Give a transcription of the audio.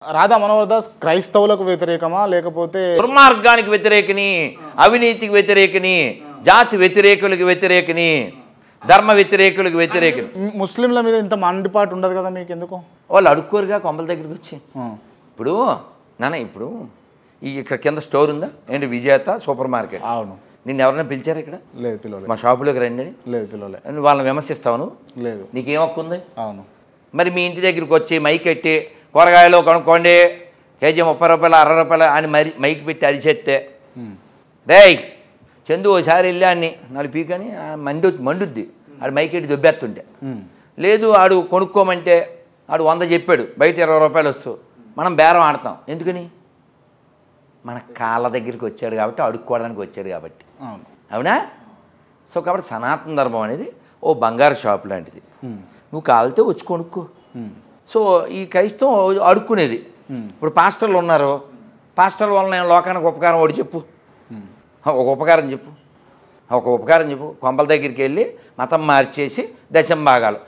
రాధా మనోహర్ దాస్ క్రైస్తవులకు వ్యతిరేకమా లేకపోతే దుర్మార్గానికి వ్యతిరేకని, అవినీతికి వ్యతిరేకని, జాతి వ్యతిరేకులకు వ్యతిరేకని, ధర్మ వ్యతిరేకులకు వ్యతిరేకని. ముస్లింల మీద ఇంత మండిపాటు ఉండదు కదా మీకు ఎందుకు? వాళ్ళు అడుక్కోరుగా కొంపల దగ్గరికి వచ్చి. ఇప్పుడు ఇప్పుడు ఇక్కడ కింద స్టోర్ ఉందా ఏంటి, విజేత సూపర్ మార్కెట్. అవును. నిన్ను ఎవరైనా పిలిచారు ఇక్కడ? లేదు, పిలవలేదు. మా షాపులోకి రండి అని? లేదు, పిలవలేదు. నువ్వు వాళ్ళని విమర్శిస్తావు? లేదు. నీకేం హక్కు ఉంది? అవును. మరి మీ ఇంటి దగ్గరికి వచ్చి మైక్ పెట్టి కూరగాయలు కొనుక్కోండి కేజీ 30 రూపాయలు 60 రూపాయలు అని మరి మైక్ పెట్టి అరిచేస్తే, రేయ్ చందు ఓసారి వెళ్ళాన్ని నాలుగు పీకని మండుద్ది ఆడు మైక్ పెట్టి దొబ్బేస్తుంటే. లేదు ఆడు కొనుక్కోమంటే ఆడు 100 చెప్పాడు, బయట 20 రూపాయలు వస్తూ మనం బేరం ఆడతాం. ఎందుకని? మన కాళ్ళ దగ్గరికి వచ్చాడు కాబట్టి, అడుక్కోవడానికి వచ్చాడు కాబట్టి. అవునా? సో కాబట్టి సనాతన ధర్మం అనేది ఓ బంగారు షాపు లాంటిది. నువ్వు కావాలితే వచ్చి కొనుక్కో. సో ఈ క్రైస్తవం అడుక్కునేది. ఇప్పుడు పాస్టర్లు ఉన్నారు, పాస్టర్ల వలన లోకానికి ఉపకారం ఒకటి చెప్పు, ఒక ఉపకారం చెప్పు, కొంపల దగ్గరికి వెళ్ళి మతం మార్చేసి దశం భాగాలు